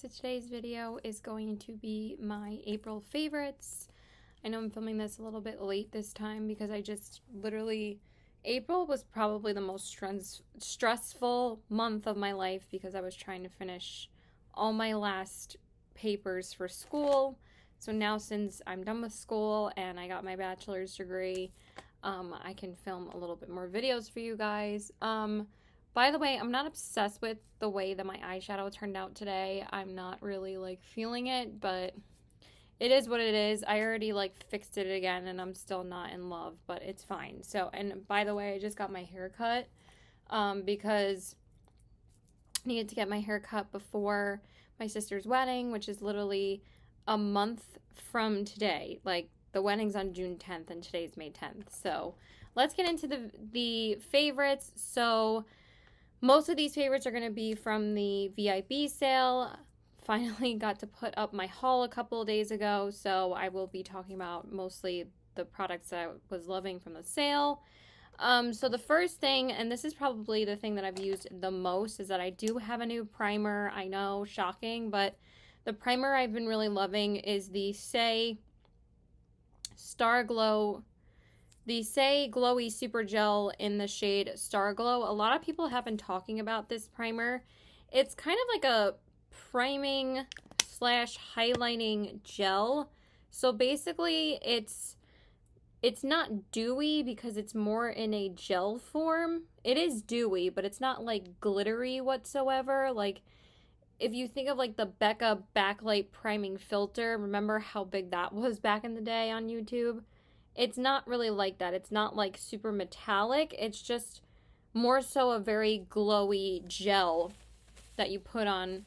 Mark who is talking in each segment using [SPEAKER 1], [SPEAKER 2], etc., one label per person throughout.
[SPEAKER 1] So today's video is going to be my April favorites. I know I'm filming this a little bit late this time because I just literally, April was probably the most stressful month of my life because I was trying to finish all my last papers for school. So now since I'm done with school and I got my bachelor's degree, I can film a little bit more videos for you guys. By the way, I'm not obsessed with the way that my eyeshadow turned out today. I'm not really like feeling it, but it is what it is. I already like fixed it again and I'm still not in love, but it's fine. So, and by the way, I just got my hair cut because I needed to get my hair cut before my sister's wedding, which is literally a month from today. Like the wedding's on June 10th and today's May 10th. So let's get into the favorites. So most of these favorites are going to be from the VIB sale. Finally got to put up my haul a couple of days ago, so I will be talking about mostly the products that I was loving from the sale. So the first thing, and this is probably the thing that I've used the most, is that I do have a new primer. I know, shocking, but the primer I've been really loving is the Say Glowy Super Gel in the shade Star Glow. A lot of people have been talking about this primer. It's kind of like a priming / highlighting gel. So basically it's not dewy because it's more in a gel form. It is dewy, but it's not like glittery whatsoever. Like if you think of like the Becca backlight priming filter, remember how big that was back in the day on YouTube? It's not really like that. It's not like super metallic. It's just more so a very glowy gel that you put on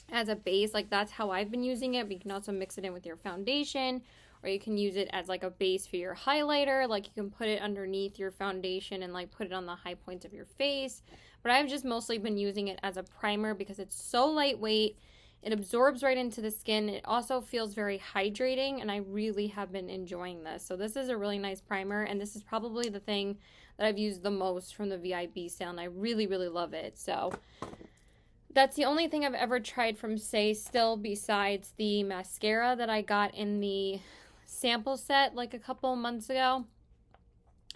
[SPEAKER 1] as a base. Like that's how I've been using it. But you can also mix it in with your foundation, or you can use it as like a base for your highlighter. Like you can put it underneath your foundation and like put it on the high points of your face. But I've just mostly been using it as a primer because it's so lightweight. It absorbs right into the skin. It also feels very hydrating, and I really have been enjoying this. So this is a really nice primer, and this is probably the thing that I've used the most from the VIB sale, and I really, really love it. So that's the only thing I've ever tried from Say still, besides the mascara that I got in the sample set like a couple months ago.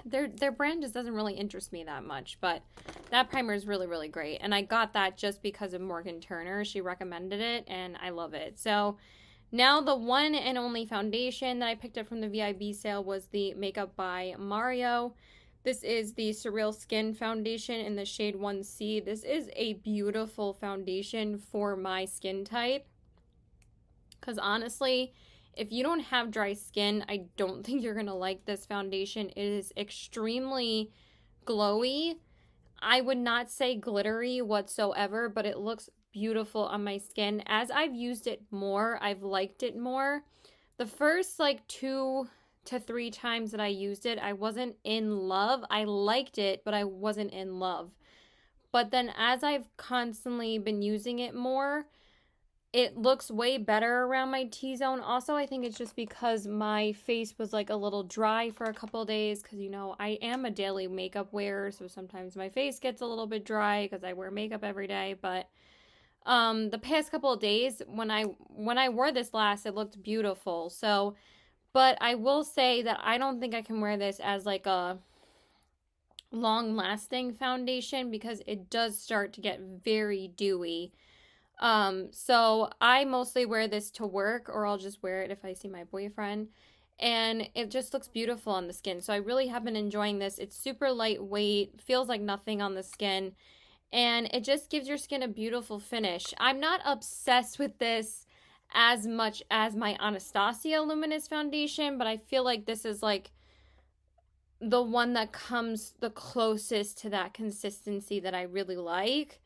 [SPEAKER 1] Their brand just doesn't really interest me that much, but that primer is really, really great. And I got that just because of Morgan Turner. She recommended it, and I love it. So now the one and only foundation that I picked up from the VIB sale was the Makeup by Mario. This is the Surreal Skin Foundation in the shade 1C. This is a beautiful foundation for my skin type, because honestly, if you don't have dry skin, I don't think you're going to like this foundation. It is extremely glowy. I would not say glittery whatsoever, but it looks beautiful on my skin. As I've used it more, I've liked it more. The first like 2 to 3 times that I used it, I wasn't in love. I liked it, but I wasn't in love. But then as I've constantly been using it more, it looks way better around my T-zone. Also, I think it's just because my face was like a little dry for a couple of days, because you know I am a daily makeup wearer, so sometimes my face gets a little bit dry because I wear makeup every day. But the past couple of days when I wore this last, it looked beautiful. So, but I will say that I don't think I can wear this as like a long-lasting foundation because it does start to get very dewy. So I mostly wear this to work, or I'll just wear it if I see my boyfriend, and it just looks beautiful on the skin. So I really have been enjoying this. It's super lightweight, feels like nothing on the skin, and it just gives your skin a beautiful finish. I'm not obsessed with this as much as my Anastasia Luminous foundation, but I feel like this is like the one that comes the closest to that consistency that I really like.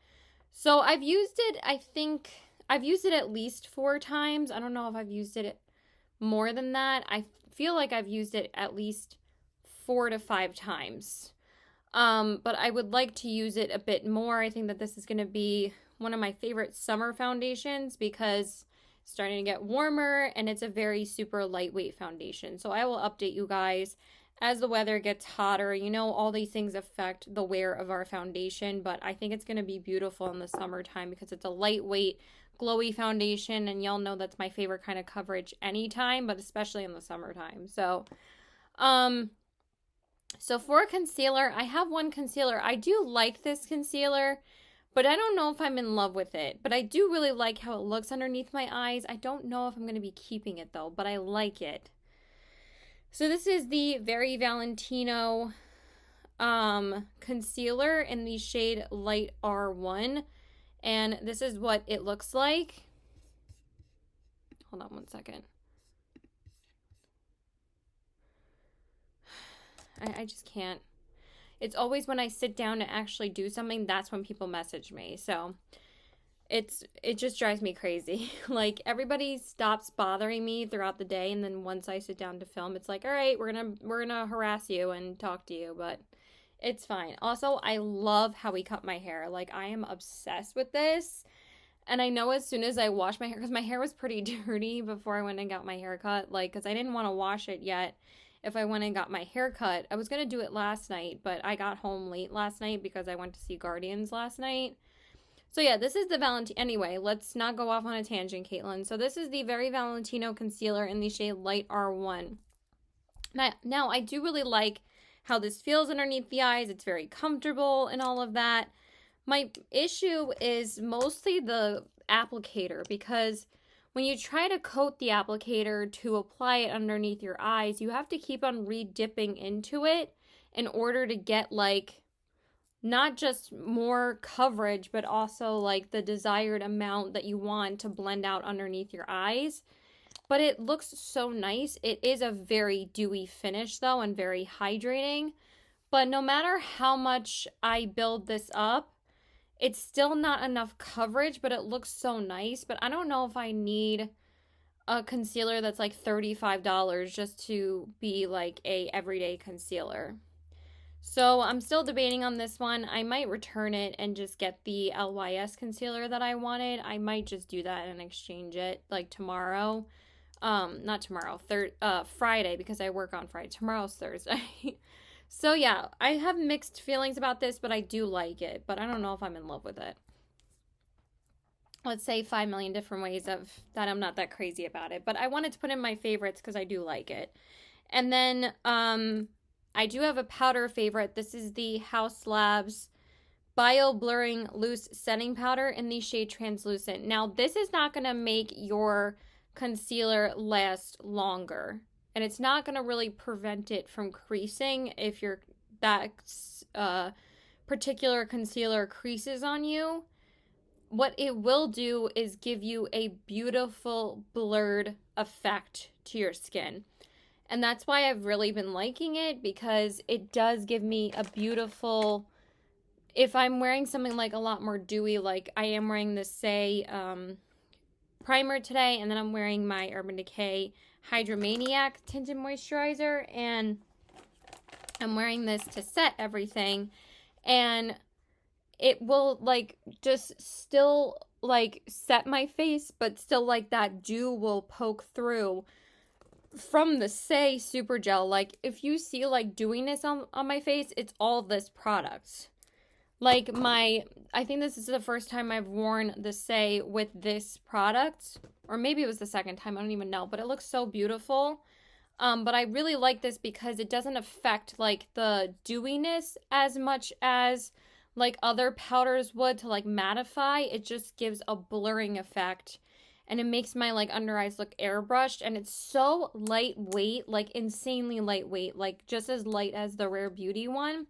[SPEAKER 1] So I've used it, I think, I've used it at least 4 times. I don't know if I've used it more than that. I feel like I've used it at least 4 to 5 times. But I would like to use it a bit more. I think that this is going to be one of my favorite summer foundations because it's starting to get warmer and it's a very super lightweight foundation. So I will update you guys as the weather gets hotter. You know, all these things affect the wear of our foundation, but I think it's going to be beautiful in the summertime because it's a lightweight, glowy foundation, and y'all know that's my favorite kind of coverage anytime, but especially in the summertime. So for concealer, I have one concealer. I do like this concealer, but I don't know if I'm in love with it. But I do really like how it looks underneath my eyes. I don't know if I'm going to be keeping it though, but I like it. So this is the Very Valentino concealer in the shade Light R1. And this is what it looks like. Hold on one second. I just can't. It's always when I sit down to actually do something, that's when people message me. So it just drives me crazy. Like, everybody stops bothering me throughout the day, and then once I sit down to film, it's like, all right, we're gonna harass you and talk to you, but it's fine. Also, I love how he cut my hair. Like, I am obsessed with this. And I know as soon as I wash my hair, because my hair was pretty dirty before I went and got my hair cut, like, because I didn't want to wash it yet. If I went and got my hair cut, I was going to do it last night, but I got home late last night because I went to see Guardians last night. So yeah, this is the Valentino. Anyway, let's not go off on a tangent, Caitlin. So this is the Very Valentino concealer in the shade Light R1. Now, I do really like how this feels underneath the eyes. It's very comfortable and all of that. My issue is mostly the applicator, because when you try to coat the applicator to apply it underneath your eyes, you have to keep on re-dipping into it in order to get, like, not just more coverage, but also, like, the desired amount that you want to blend out underneath your eyes. But it looks so nice. It is a very dewy finish, though, and very hydrating. But no matter how much I build this up, it's still not enough coverage, but it looks so nice. But I don't know if I need a concealer that's like $35 just to be like a everyday concealer. So I'm still debating on this one. I might return it and just get the LYS concealer that I wanted. I might just do that and exchange it like tomorrow. Not tomorrow, Friday, because I work on Friday. Tomorrow's Thursday. So yeah, I have mixed feelings about this, but I do like it. But I don't know if I'm in love with it. Let's say 5 million different ways of that I'm not that crazy about it. But I wanted to put in my favorites because I do like it. And then I do have a powder favorite. This is the Haus Labs Bio Blurring Loose Setting Powder in the shade Translucent. Now, this is not going to make your concealer last longer. And it's not going to really prevent it from creasing if that particular concealer creases on you. What it will do is give you a beautiful blurred effect to your skin. And that's why I've really been liking it, because it does give me a beautiful, if I'm wearing something like a lot more dewy, like I am wearing this Say primer today, and then I'm wearing my Urban Decay Hydromaniac tinted moisturizer, and I'm wearing this to set everything, and it will like just still like set my face, but still like that dew will poke through from the Say Super Gel. Like, if you see like dewiness on my face, it's all this product. Like, I think this is the first time I've worn the Say with this product. Or maybe it was the second time, I don't even know. But it looks so beautiful. But I really like this because it doesn't affect, like, the dewiness as much as, like, other powders would to, like, mattify. It just gives a blurring effect. And it makes my, like, under eyes look airbrushed. And it's so lightweight, like, insanely lightweight. Like, just as light as the Rare Beauty one.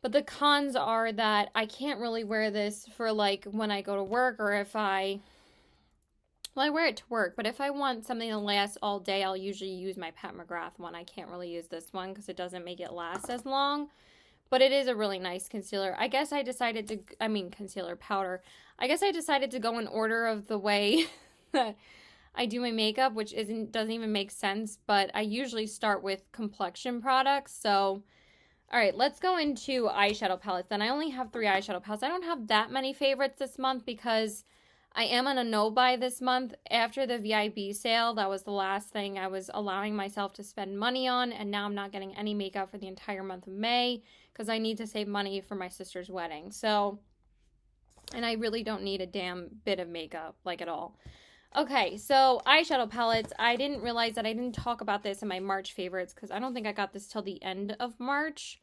[SPEAKER 1] But the cons are that I can't really wear this for, like, when I go to work, or if I wear it to work, but if I want something to last all day, I'll usually use my Pat McGrath one. I can't really use this one because it doesn't make it last as long, but it is a really nice concealer. I guess I decided to, concealer powder. I guess I decided to go in order of the way that I do my makeup, which doesn't even make sense, but I usually start with complexion products, so... All right, let's go into eyeshadow palettes. Then I only have 3 eyeshadow palettes. I don't have that many favorites this month because I am on a no-buy this month. After the VIB sale, that was the last thing I was allowing myself to spend money on, and now I'm not getting any makeup for the entire month of May because I need to save money for my sister's wedding. So And I really don't need a damn bit of makeup, like, at all. Okay, so eyeshadow palettes. I didn't realize that I didn't talk about this in my March favorites because I don't think I got this till the end of March.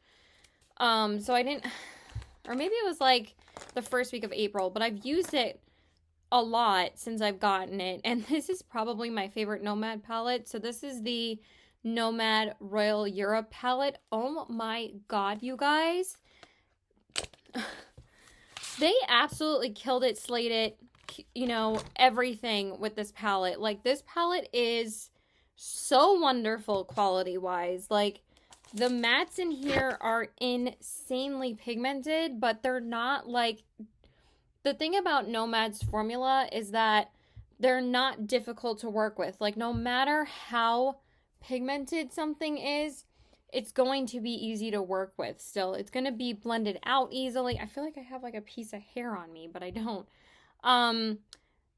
[SPEAKER 1] So I didn't, or maybe it was like the first week of April, but I've used it a lot since I've gotten it. And this is probably my favorite Nomad palette. So this is the Nomad Royal Europe palette. Oh my God, you guys. They absolutely killed it, slayed it, you know, everything with this palette. Like, this palette is so wonderful quality-wise. Like, the mattes in here are insanely pigmented, but they're not, like... The thing about Nomad's formula is that they're not difficult to work with. Like, no matter how pigmented something is, it's going to be easy to work with still. It's going to be blended out easily. I feel like I have like a piece of hair on me, but I don't.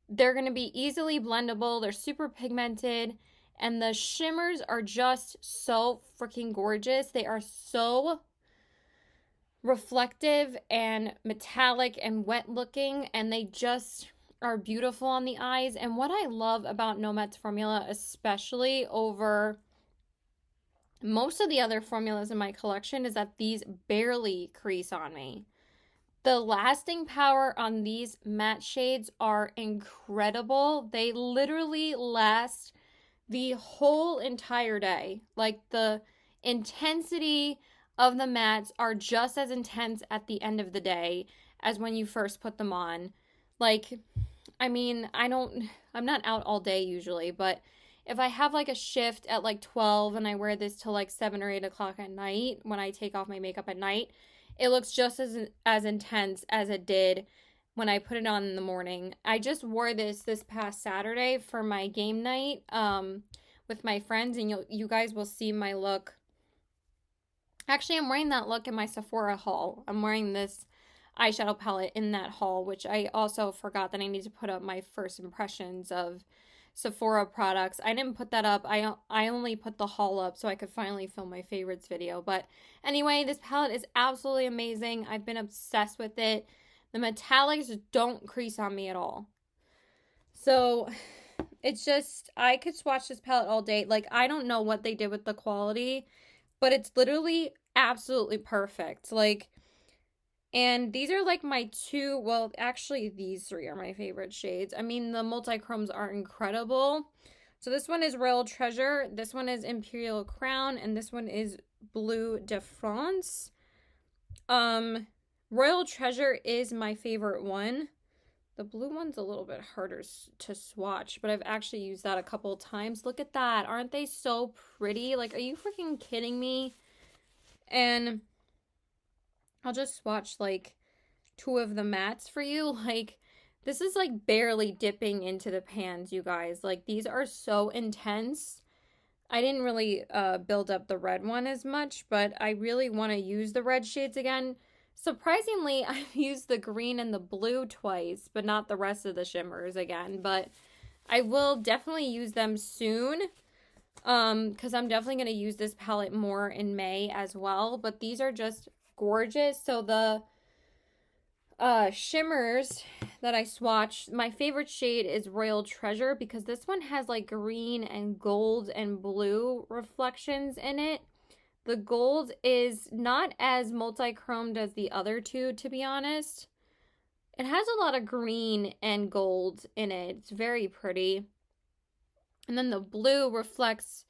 [SPEAKER 1] They're going to be easily blendable. They're super pigmented. And the shimmers are just so freaking gorgeous. They are so reflective and metallic and wet looking. And they just are beautiful on the eyes. And what I love about Nomad's formula, especially over most of the other formulas in my collection, is that these barely crease on me. The lasting power on these matte shades are incredible. They literally last the whole entire day. Like, the intensity of the mattes are just as intense at the end of the day as when you first put them on. Like, I mean, I'm not out all day usually, but if I have like a shift at like 12 and I wear this till like 7 or 8 o'clock at night when I take off my makeup at night, it looks just as intense as it did when I put it on in the morning. I just wore this past Saturday for my game night with my friends, and you guys will see my look. Actually, I'm wearing that look in my Sephora haul. I'm wearing this eyeshadow palette in that haul, which I also forgot that I need to put up my first impressions of Sephora products. I didn't put that up. I only put the haul up so I could finally film my favorites video. But anyway, this palette is absolutely amazing. I've been obsessed with it. The metallics don't crease on me at all. So it's just, I could swatch this palette all day. Like, I don't know what they did with the quality, but it's literally absolutely perfect. Like, and these are like my two, well, actually these three are my favorite shades. I mean, the multi-chromes are incredible. So this one is Royal Treasure, this one is Imperial Crown, and this one is Bleu de France. Royal Treasure is my favorite one. The blue one's a little bit harder to swatch, but I've actually used that a couple times. Look at that. Aren't they so pretty? Like, are you freaking kidding me? And I'll just swatch like two of the mattes for you. Like, this is like barely dipping into the pans, you guys. Like, these are so intense. I didn't really build up the red one as much, but I really want to use the red shades again. Surprisingly, I've used the green and the blue twice, but not the rest of the shimmers again. But I will definitely use them soon, because I'm definitely going to use this palette more in May as well. But these are just gorgeous. So the shimmers that I swatched, my favorite shade is Royal Treasure, because this one has like green and gold and blue reflections in it. The gold is not as multi-chromed as the other two, to be honest. It has a lot of green and gold in it. It's very pretty. And then the blue reflects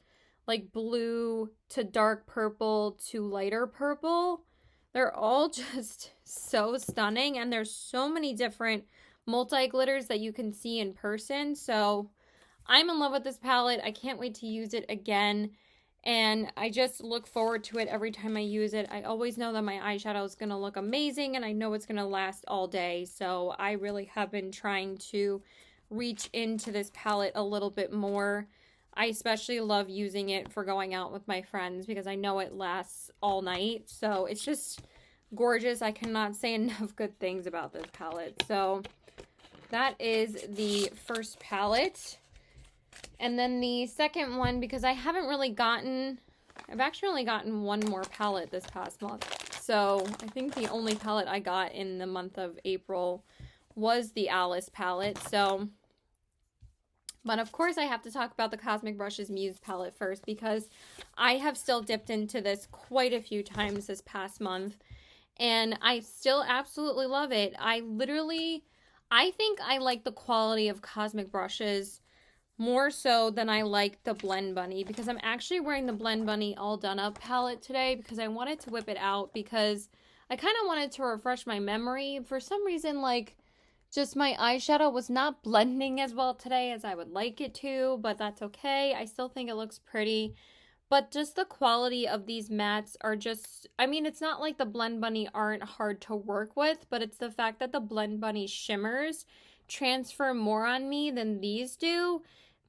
[SPEAKER 1] like blue to dark purple to lighter purple. They're all just so stunning, and there's so many different multi-glitters that you can see in person. So I'm in love with this palette. I can't wait to use it again, and I just look forward to it every time I use it. I always know that my eyeshadow is going to look amazing, and I know it's going to last all day. So I really have been trying to reach into this palette a little bit more. I especially love using it for going out with my friends because I know it lasts all night. So it's just gorgeous. I cannot say enough good things about this palette. So that is the first palette. And then the second one, because I haven't really gotten, I've actually only gotten one more palette this past month. So I think the only palette I got in the month of April was the Alice palette. So, but of course I have to talk about the Cosmic Brushes Muse palette first, because I have still dipped into this quite a few times this past month, and I still absolutely love it. I think I like the quality of Cosmic Brushes more so than I like the Blend Bunny, because I'm actually wearing the Blend Bunny All Done Up palette today because I wanted to whip it out, because I kind of wanted to refresh my memory. For some reason, like, just my eyeshadow was not blending as well today as I would like it to, but that's okay. I still think it looks pretty. But just the quality of these mattes are just, I mean, it's not like the Blend Bunny aren't hard to work with, but it's the fact that the Blend Bunny shimmers transfer more on me than these do.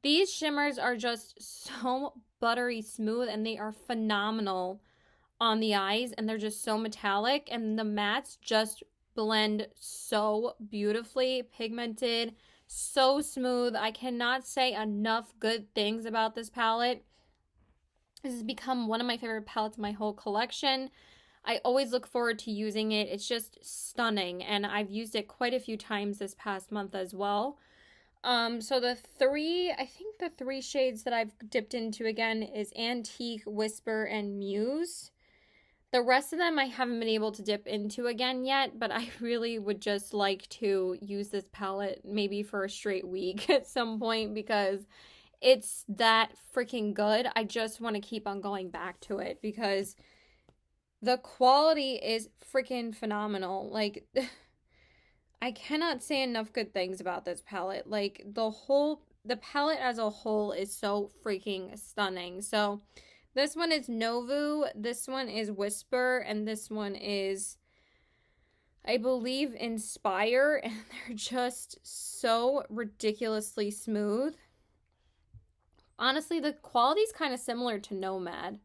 [SPEAKER 1] These shimmers are just so buttery smooth, and they are phenomenal on the eyes, and they're just so metallic, and the mattes just blend so beautifully, pigmented, so smooth. I cannot say enough good things about this palette. This has become one of my favorite palettes in my whole collection. I always look forward to using it. It's just stunning, and I've used it quite a few times this past month as well. So I think the three shades that I've dipped into again is Antique, Whisper, and Muse. The rest of them I haven't been able to dip into again yet, but I really would just like to use this palette maybe for a straight week at some point, because it's that freaking good. I just want to keep on going back to it because the quality is freaking phenomenal. Like, I cannot say enough good things about this palette. Like, the palette as a whole is so freaking stunning. So, this one is Novu, this one is Whisper, and this one is, I believe, Inspire, and they're just so ridiculously smooth. Honestly, the quality is kind of similar to Nomad.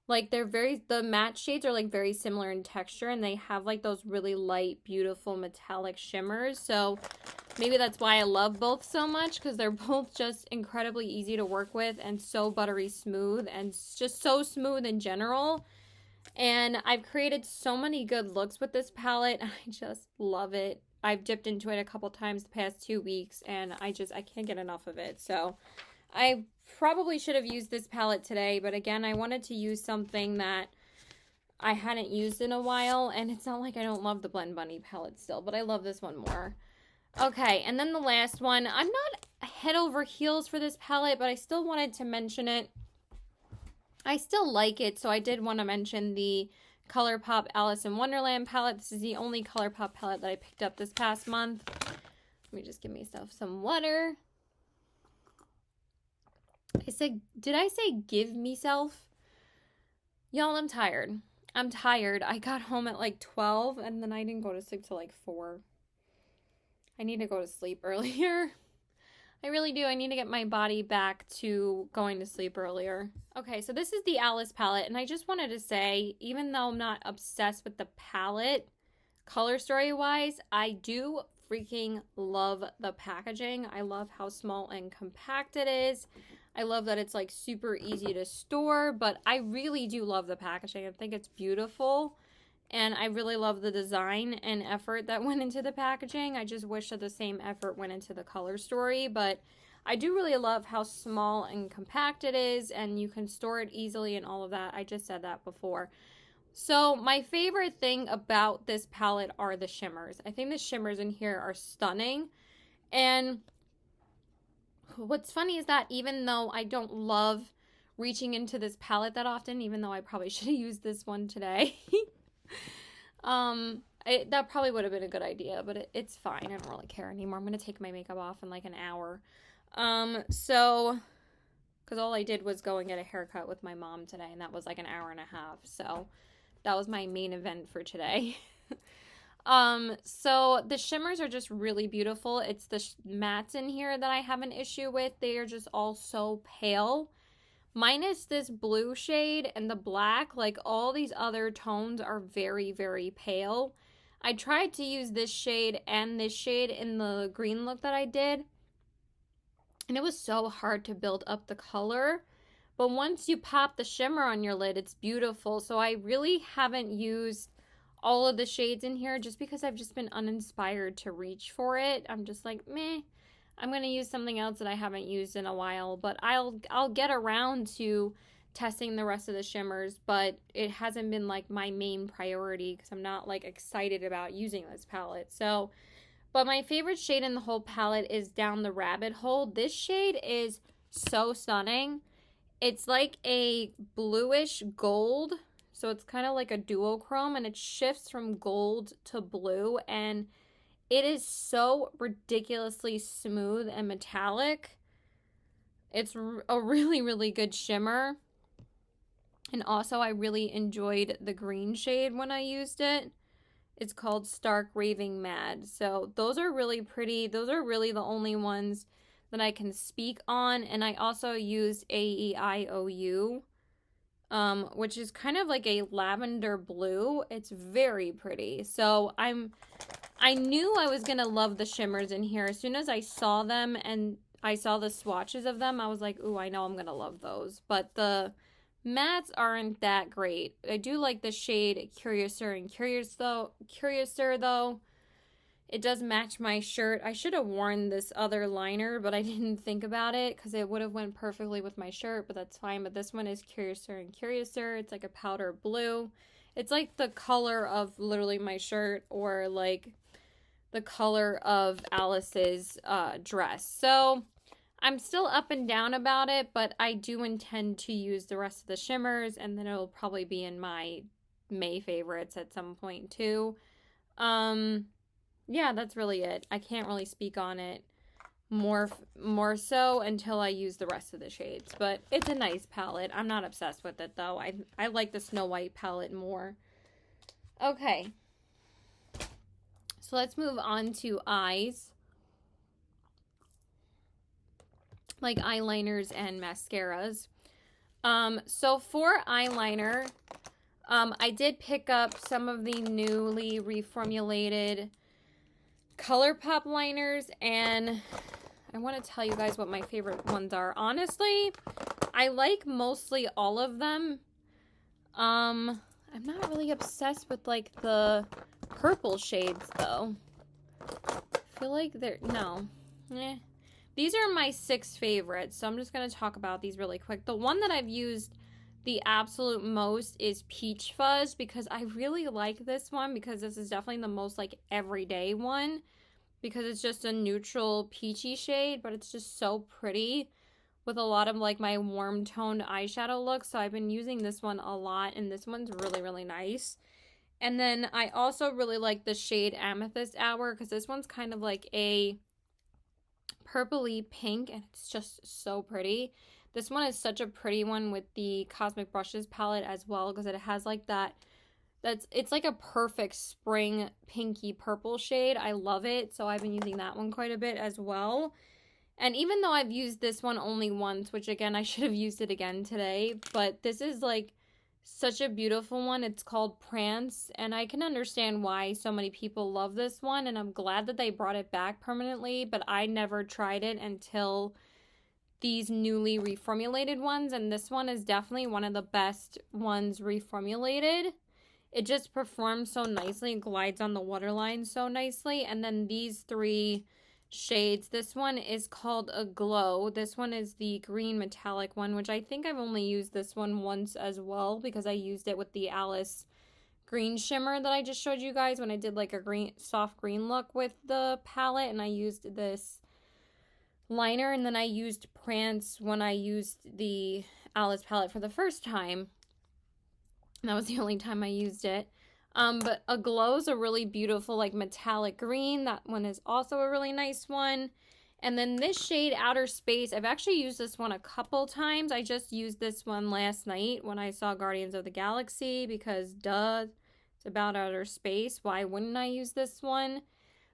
[SPEAKER 1] Like, the matte shades are like very similar in texture, and they have like those really light, beautiful metallic shimmers. So maybe that's why I love both so much, because they're both just incredibly easy to work with and so buttery smooth, and just so smooth in general. And I've created so many good looks with this palette. I just love it. I've dipped into it a couple times the past 2 weeks, and I can't get enough of it. So I probably should have used this palette today, but again, I wanted to use something that I hadn't used in a while, and it's not like I don't love the Blend Bunny palette still, but I love this one more. Okay, and then the last one. I'm not head over heels for this palette, but I still wanted to mention it. I still like it, so I did want to mention the ColourPop Alice in Wonderland palette. This is the only ColourPop palette that I picked up this past month. Let me just give myself some water. Did I say give myself? Y'all, I'm tired. I got home at like 12, and then I didn't go to sleep till like 4. I need to go to sleep earlier. I really do. I need to get my body back to going to sleep earlier. Okay, so this is the Alice palette, and I just wanted to say, even though I'm not obsessed with the palette, color story-wise, I do freaking love the packaging. I love how small and compact it is. I love that it's like super easy to store, but I really do love the packaging. I think it's beautiful, and I really love the design and effort that went into the packaging. I just wish that the same effort went into the color story, but I do really love how small and compact it is, and you can store it easily and all of that. I just said that before. So my favorite thing about this palette are the shimmers. I think the shimmers in here are stunning, and what's funny is that even though I don't love reaching into this palette that often, even though I probably should have used this one today, that probably would have been a good idea, but it's fine. I don't really care anymore. I'm going to take my makeup off in like an hour. Because all I did was go and get a haircut with my mom today, and that was like an hour and a half. So that was my main event for today. So the shimmers are just really beautiful. It's the mattes in here that I have an issue with. They are just all so pale. Minus this blue shade and the black, like all these other tones are very, very pale. I tried to use this shade and this shade in the green look that I did, and it was so hard to build up the color. But once you pop the shimmer on your lid, it's beautiful. So I really haven't used all of the shades in here just because I've just been uninspired to reach for it. I'm just like, meh, I'm going to use something else that I haven't used in a while, but I'll get around to testing the rest of the shimmers, but it hasn't been like my main priority because I'm not like excited about using this palette. So, but my favorite shade in the whole palette is Down the Rabbit Hole. This shade is so stunning. It's like a bluish gold, so it's kind of like a duochrome, and it shifts from gold to blue, and it is so ridiculously smooth and metallic. It's a really, really good shimmer. And also, I really enjoyed the green shade when I used it. It's called Stark Raving Mad. So those are really pretty. Those are really the only ones that I can speak on. And I also used AEIOU, which is kind of like a lavender blue. It's very pretty. So I knew I was gonna love the shimmers in here. As soon as I saw them and I saw the swatches of them, I was like, ooh, I know I'm gonna love those. But the mattes aren't that great. I do like the shade Curiouser and Curiouser though. It does match my shirt. I should have worn this other liner, but I didn't think about it because it would have went perfectly with my shirt, but that's fine. But this one is Curiouser and Curiouser. It's like a powder blue. It's like the color of literally my shirt, or like the color of Alice's dress. So I'm still up and down about it, but I do intend to use the rest of the shimmers, and then it'll probably be in my May favorites at some point too. Yeah, that's really it. I can't really speak on it more so until I use the rest of the shades, but it's a nice palette. I'm not obsessed with it though. I like the Snow White palette more. Okay, so let's move on to eyes, like eyeliners and mascaras. So for eyeliner, I did pick up some of the newly reformulated ColourPop liners, and I want to tell you guys what my favorite ones are. Honestly, I like mostly all of them. I'm not really obsessed with like the purple shades though. I feel like they're, no. These are my 6 favorites, so I'm just going to talk about these really quick. The one that I've used the absolute most is Peach Fuzz, because I really like this one, because this is definitely the most like everyday one, because it's just a neutral peachy shade, but it's just so pretty with a lot of like my warm toned eyeshadow look. So I've been using this one a lot, and this one's really, really nice. And then I also really like the shade Amethyst Hour, because this one's kind of like a purpley pink, and it's just so pretty. This one is such a pretty one with the Cosmic Brushes palette as well, because it has like it's like a perfect spring pinky purple shade. I love it, so I've been using that one quite a bit as well. And even though I've used this one only once, which again, I should have used it again today, but this is like such a beautiful one. It's called Prance, and I can understand why so many people love this one, and I'm glad that they brought it back permanently, but I never tried it until these newly reformulated ones, and this one is definitely one of the best ones reformulated. It just performs so nicely and glides on the waterline so nicely. And then these 3 shades, this one is called Aglow. This one is the green metallic one, which I think I've only used this one once as well, because I used it with the Alice green shimmer that I just showed you guys when I did like a soft green look with the palette, and I used this liner, and then I used Prance when I used the Alice palette for the first time. That was the only time I used it. But Aglow's a really beautiful like metallic green. That one is also a really nice one. And then this shade Outer Space, I've actually used this one a couple times. I just used this one last night when I saw Guardians of the Galaxy, because duh, it's about outer space. Why wouldn't I use this one?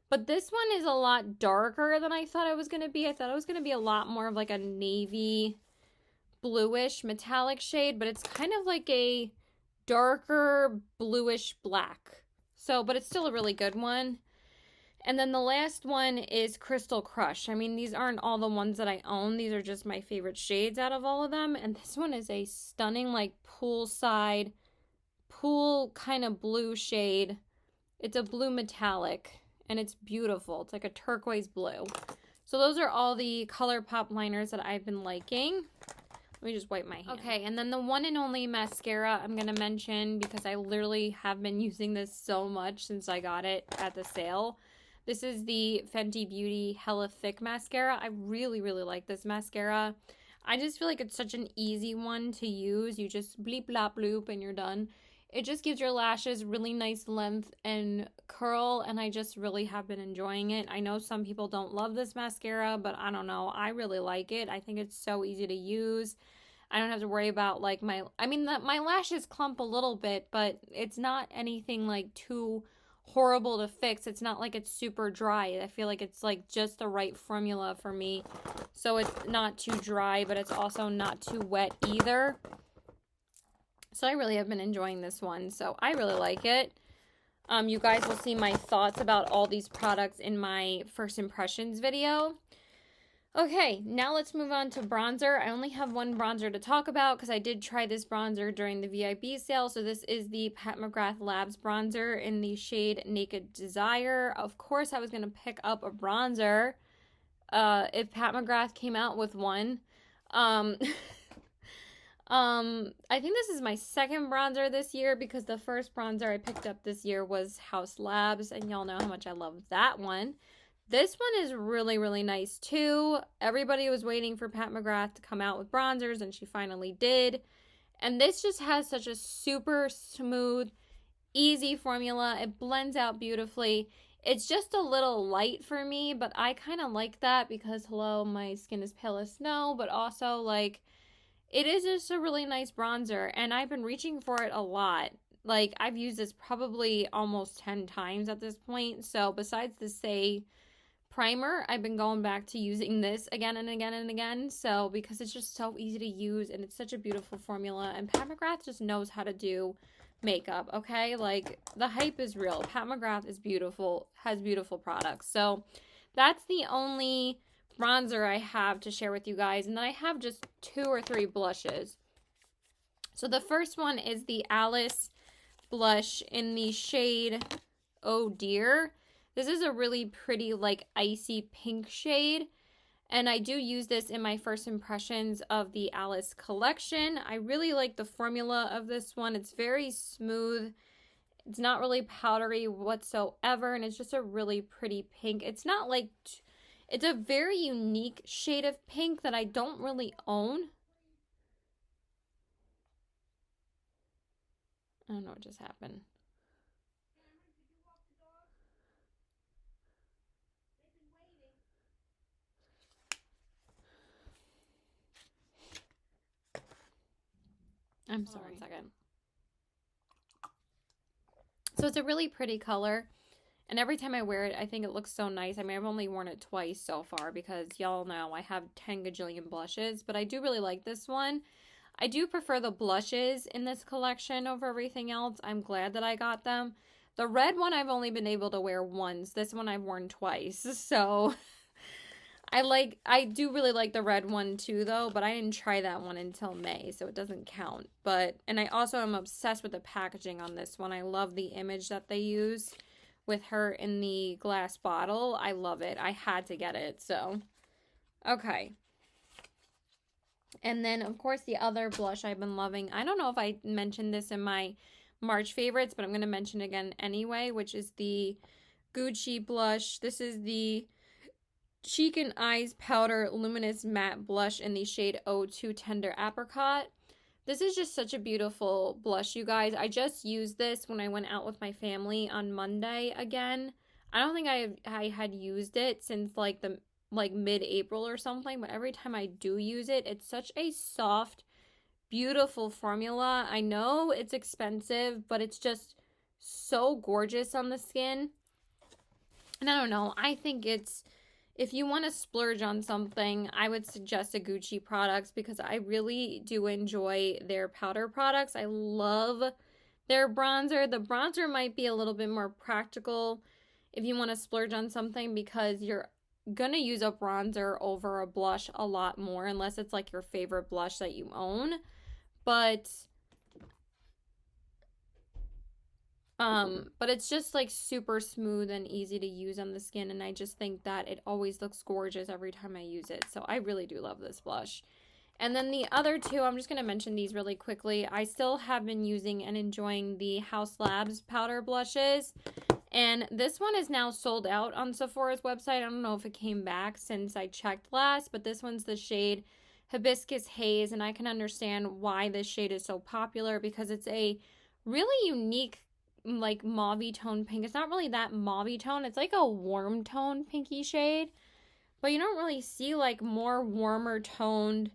[SPEAKER 1] But this one is a lot darker than I thought it was going to be. I thought it was going to be a lot more of like a navy bluish metallic shade, but it's kind of like a darker bluish black. So, but it's still a really good one. And then the last one is Crystal Crush. I mean, these aren't all the ones that I own. These are just my favorite shades out of all of them. And this one is a stunning like poolside cool kind of blue shade. It's a blue metallic, and it's beautiful. It's like a turquoise blue. So those are all the ColourPop liners that I've been liking. Let me just wipe my hand. Okay, and then the one and only mascara I'm going to mention, because I literally have been using this so much since I got it at the sale. This is the Fenty Beauty Hella Thick Mascara. I really, really like this mascara. I just feel like it's such an easy one to use. You just bleep, blop, bloop, and you're done. It just gives your lashes really nice length and curl, and I just really have been enjoying it. I know some people don't love this mascara, but I don't know. I really like it. I think it's so easy to use. I don't have to worry about like my lashes clump a little bit, but it's not anything like too horrible to fix. It's not like it's super dry. I feel like it's like just the right formula for me. So it's not too dry, but it's also not too wet either. So I really have been enjoying this one. So I really like it. You guys will see my thoughts about all these products in my first impressions video. Okay, now let's move on to bronzer. I only have one bronzer to talk about because I did try this bronzer during the VIB sale. So this is the Pat McGrath Labs bronzer in the shade Naked Desire. Of course, I was going to pick up a bronzer if Pat McGrath came out with one. I think this is my second bronzer this year because the first bronzer I picked up this year was Haus Labs, and y'all know how much I love that one. This one is really, really nice too. Everybody was waiting for Pat McGrath to come out with bronzers, and she finally did. And this just has such a super smooth, easy formula. It blends out beautifully. It's just a little light for me, but I kind of like that because, hello, my skin is pale as snow, but also like it is just a really nice bronzer, and I've been reaching for it a lot. Like, I've used this probably almost 10 times at this point. So, besides the Say primer, I've been going back to using this again and again and again. So, because it's just so easy to use, and it's such a beautiful formula. And Pat McGrath just knows how to do makeup, okay? Like, the hype is real. Pat McGrath is beautiful, has beautiful products. So, that's the only bronzer I have to share with you guys, and then I have just 2 or 3 blushes. So the first one is the Alice blush in the shade Oh Dear. This is a really pretty like icy pink shade, and I do use this in my first impressions of the Alice collection. I really like the formula of this one. It's very smooth. It's not really powdery whatsoever, and it's just a really pretty pink. It's not like it's a very unique shade of pink that I don't really own. I don't know what just happened. I'm sorry. 1 second. So it's a really pretty color. And every time I wear it, I think it looks so nice. I mean, I've only worn it twice so far because y'all know I have 10 gajillion blushes. But I do really like this one. I do prefer the blushes in this collection over everything else. I'm glad that I got them. The red one I've only been able to wear once. This one I've worn twice. So I do really like the red one too though. But I didn't try that one until May. So it doesn't count. And I also am obsessed with the packaging on this one. I love the image that they use with her in the glass bottle. I love it. I had to get it. So, okay. And then, of course, the other blush I've been loving. I don't know if I mentioned this in my March favorites, but I'm going to mention it again anyway, which is the Gucci blush. This is the Cheek and Eyes Powder Luminous Matte Blush in the shade 02 Tender Apricot. This is just such a beautiful blush, you guys. I just used this when I went out with my family on Monday again. I don't think I had used it since like mid-April or something, but every time I do use it, it's such a soft, beautiful formula. I know it's expensive, but it's just so gorgeous on the skin. And I don't know, I think if you want to splurge on something, I would suggest a Gucci products because I really do enjoy their powder products. I love their bronzer. The bronzer might be a little bit more practical if you want to splurge on something because you're going to use a bronzer over a blush a lot more unless it's like your favorite blush that you own. But But it's just like super smooth and easy to use on the skin, and I just think that it always looks gorgeous every time I use it. So I really do love this blush. And then the other two, I'm just going to mention these really quickly. I still have been using and enjoying the Haus Labs powder blushes. And this one is now sold out on Sephora's website. I don't know if it came back since I checked last, but this one's the shade Hibiscus Haze, and I can understand why this shade is so popular because it's a really unique, like, mauve tone pink. It's not really that mauve tone. It's like a warm tone pinky shade, but you don't really see like more warmer toned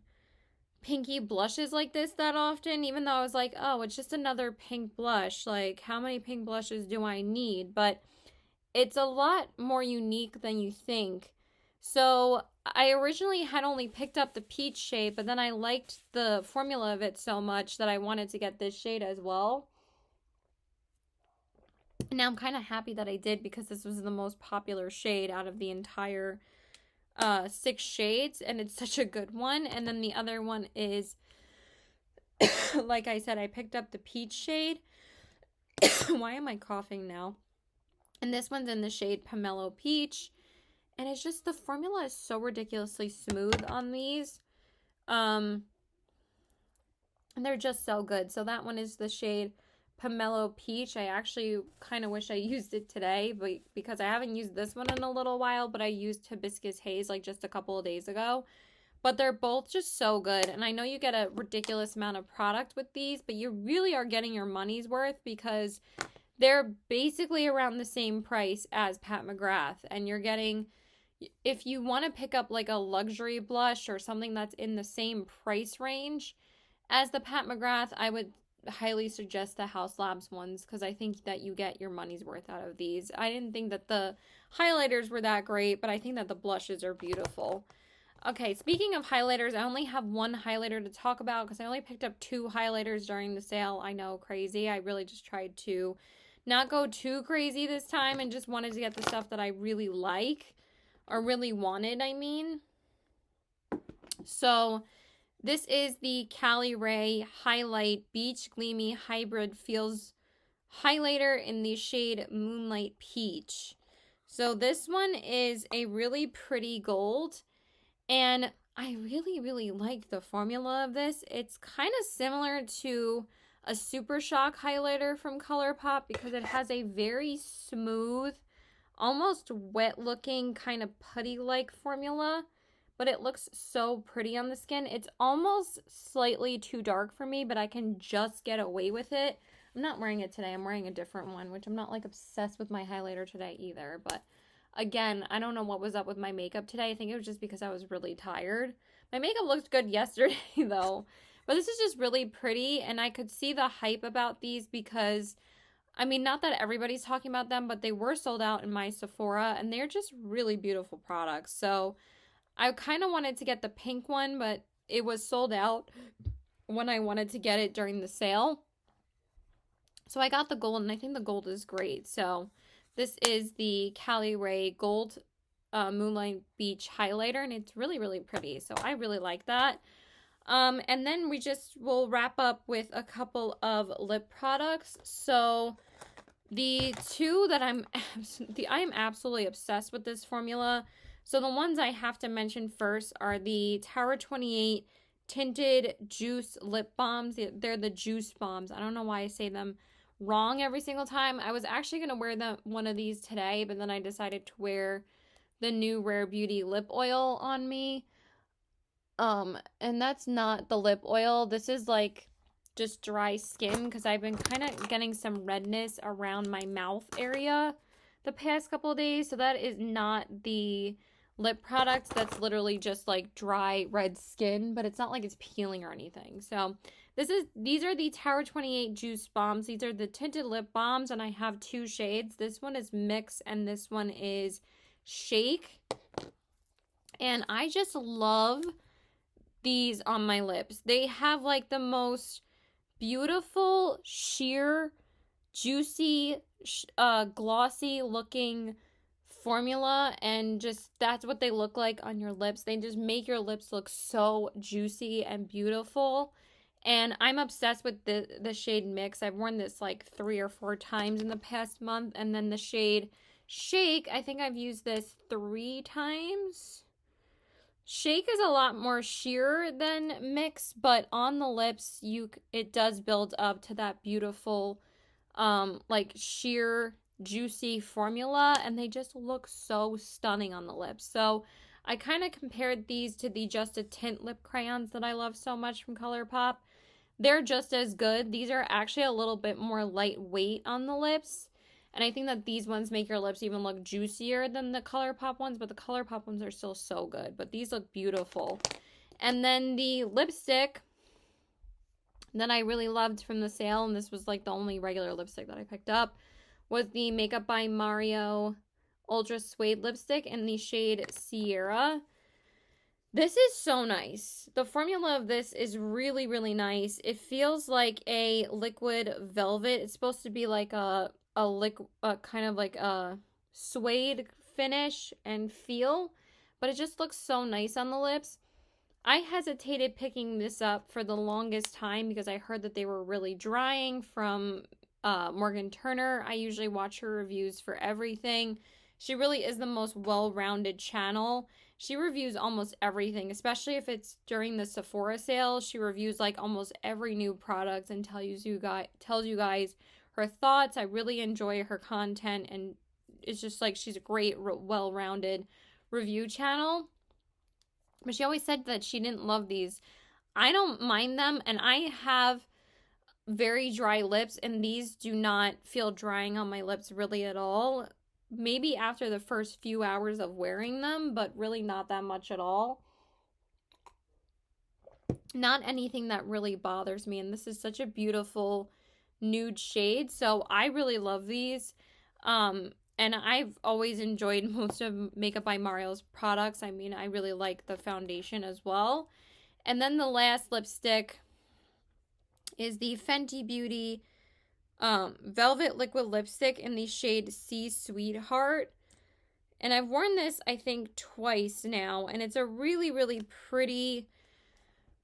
[SPEAKER 1] pinky blushes like this that often, even though I was like, oh, it's just another pink blush. Like, how many pink blushes do I need? But it's a lot more unique than you think. So I originally had only picked up the peach shade, but then I liked the formula of it so much that I wanted to get this shade as well. Now I'm kind of happy that I did because this was the most popular shade out of the entire 6 shades, and it's such a good one. And then the other one is, like I said, I picked up the peach shade. Why am I coughing now? And this one's in the shade Pomelo Peach, and it's just, the formula is so ridiculously smooth on these, and they're just so good. So that one is the shade Pomelo Peach. I actually kind of wish I used it today, but because I haven't used this one in a little while, but I used Hibiscus Haze like just a couple of days ago. But they're both just so good, and I know you get a ridiculous amount of product with these, but you really are getting your money's worth because they're basically around the same price as Pat McGrath, and you're getting, if you want to pick up like a luxury blush or something that's in the same price range as the Pat McGrath, I would highly suggest the Haus Labs ones because I think that you get your money's worth out of these. I didn't think that the highlighters were that great, but I think that the blushes are beautiful. Okay, speaking of highlighters, I only have one highlighter to talk about because I only picked up 2 highlighters during the sale. I know, crazy. I really just tried to not go too crazy this time and just wanted to get the stuff that I really like, or really wanted, I mean. So this is the Cali Ray Highlight Beach Gleamy Hybrid Feels Highlighter in the shade Moonlight Peach. So this one is a really pretty gold, and I really, really like the formula of this. It's kind of similar to a Super Shock highlighter from ColourPop because it has a very smooth, almost wet looking, kind of putty-like formula, but it looks so pretty on the skin. It's almost slightly too dark for me, but I can just get away with it. I'm not wearing it today. I'm wearing a different one, which I'm not like obsessed with my highlighter today either. But again, I don't know what was up with my makeup today. I think it was just because I was really tired. My makeup looked good yesterday though. But this is just really pretty, and I could see the hype about these because, I mean, not that everybody's talking about them, but they were sold out in my Sephora, and they're just really beautiful products. So I kind of wanted to get the pink one, but it was sold out when I wanted to get it during the sale. So I got the gold, and I think the gold is great. So this is the Cali Ray Gold Moonlight Beach Highlighter, and it's really, really pretty. So I really like that. And then we just will wrap up with a couple of lip products. So the two that I am absolutely obsessed with this formula. So the ones I have to mention first are the Tower 28 Tinted Juice Lip Balms. They're the Juice Bombs. I don't know why I say them wrong every single time. I was actually going to wear one of these today, but then I decided to wear the new Rare Beauty lip oil on me. And that's not the lip oil. This is like just dry skin because I've been kind of getting some redness around my mouth area the past couple of days. So that is not the lip product. That's literally just like dry red skin, but it's not like it's peeling or anything. So these are the Tower 28 Juice Bombs. These are the tinted lip balms, and I have 2 shades. This one is Mix and this one is Shake. And I just love these on my lips. They have like the most beautiful, sheer, juicy, glossy looking formula, and just that's what they look like on your lips. They just make your lips look so juicy and beautiful. And I'm obsessed with the shade Mix. I've worn this like 3 or 4 times in the past month. And then the shade Shake, I think I've used this 3 times. Shake is a lot more sheer than Mix, but on the lips, it does build up to that beautiful, like sheer, juicy formula, and they just look so stunning on the lips. So I kind of compared these to the Just a Tint lip crayons that I love so much from ColourPop. They're just as good. These are actually a little bit more lightweight on the lips. And I think that these ones make your lips even look juicier than the ColourPop ones, but the ColourPop ones are still so good. But these look beautiful. And then the lipstick that I really loved from the sale, and this was like the only regular lipstick that I picked up, was the Makeup by Mario Ultra Suede lipstick in the shade Sierra. This is so nice. The formula of this is really, really nice. It feels like a liquid velvet. It's supposed to be like a kind of like a suede finish and feel, but it just looks so nice on the lips. I hesitated picking this up for the longest time because I heard that they were really drying from Morgan Turner. I usually watch her reviews for everything. She really is the most well-rounded channel. She reviews almost everything, especially if it's during the Sephora sale. She reviews like almost every new product and tells you guys her thoughts. I really enjoy her content, and it's just like she's a great, well-rounded review channel. But she always said that she didn't love these. I don't mind them, and I have very dry lips, and these do not feel drying on my lips really at all. Maybe after the first few hours of wearing them, but really not that much at all. Not anything that really bothers me, and this is such a beautiful nude shade, so I really love these. And I've always enjoyed most of Makeup by Mario's products. I mean, I really like the foundation as well. And then the last lipstick is the Fenty Beauty Velvet Liquid Lipstick in the shade Sea Sweetheart. And I've worn this, I think, twice now. And it's a really, really pretty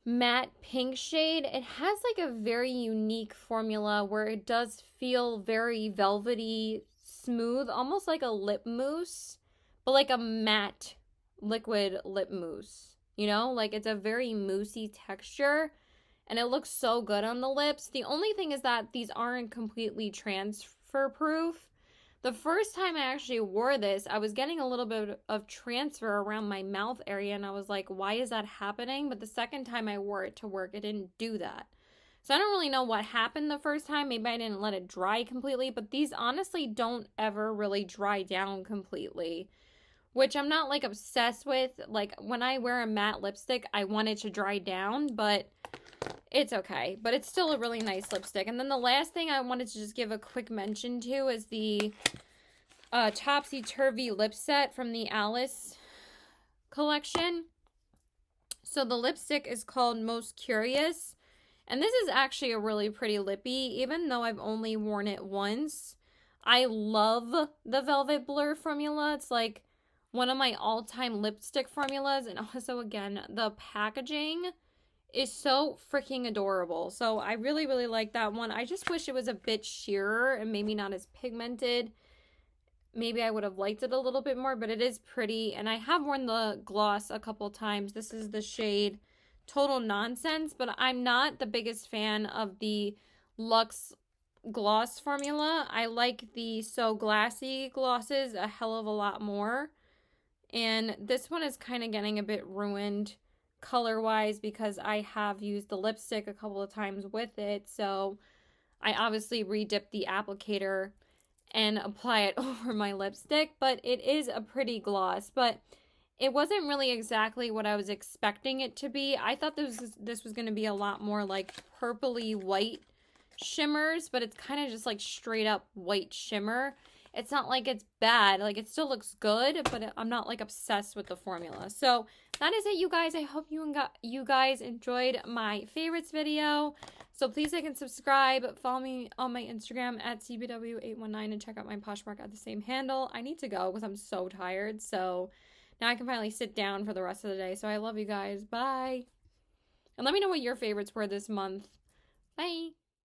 [SPEAKER 1] matte pink shade. It has like a very unique formula where it does feel very velvety, smooth, almost like a lip mousse, but like a matte liquid lip mousse. You know, like it's a very moussey texture. And it looks so good on the lips. The only thing is that these aren't completely transfer proof. The first time I actually wore this, I was getting a little bit of transfer around my mouth area, and I was like, why is that happening? But the second time I wore it to work, it didn't do that. So I don't really know what happened the first time. Maybe I didn't let it dry completely, but these honestly don't ever really dry down completely, which I'm not like obsessed with. Like when I wear a matte lipstick, I want it to dry down, but it's okay. But it's still a really nice lipstick. And then the last thing I wanted to just give a quick mention to is the Topsy Turvy lip set from the Alice collection. So the lipstick is called Most Curious. And this is actually a really pretty lippy, even though I've only worn it once. I love the Velvet Blur formula. It's like one of my all-time lipstick formulas. And also, again, the packaging is so freaking adorable. So I really, really like that one. I just wish it was a bit sheerer and maybe not as pigmented. Maybe I would have liked it a little bit more, but it is pretty. And I have worn the gloss a couple times. This is the shade Total Nonsense, but I'm not the biggest fan of the Luxe gloss formula. I like the So Glassy glosses a hell of a lot more. And this one is kind of getting a bit ruined color-wise because I have used the lipstick a couple of times with it. So I obviously re-dip the applicator and apply it over my lipstick, but it is a pretty gloss. But it wasn't really exactly what I was expecting it to be. I thought this was going to be a lot more like purpley white shimmers, but it's kind of just like straight up white shimmer. It's not like it's bad. Like, it still looks good, but I'm not like obsessed with the formula. So that is it, you guys. I hope you guys enjoyed my favorites video. So please like and subscribe. Follow me on my Instagram at CBW819 and check out my Poshmark at the same handle. I need to go because I'm so tired. So now I can finally sit down for the rest of the day. So I love you guys. Bye. And let me know what your favorites were this month. Bye!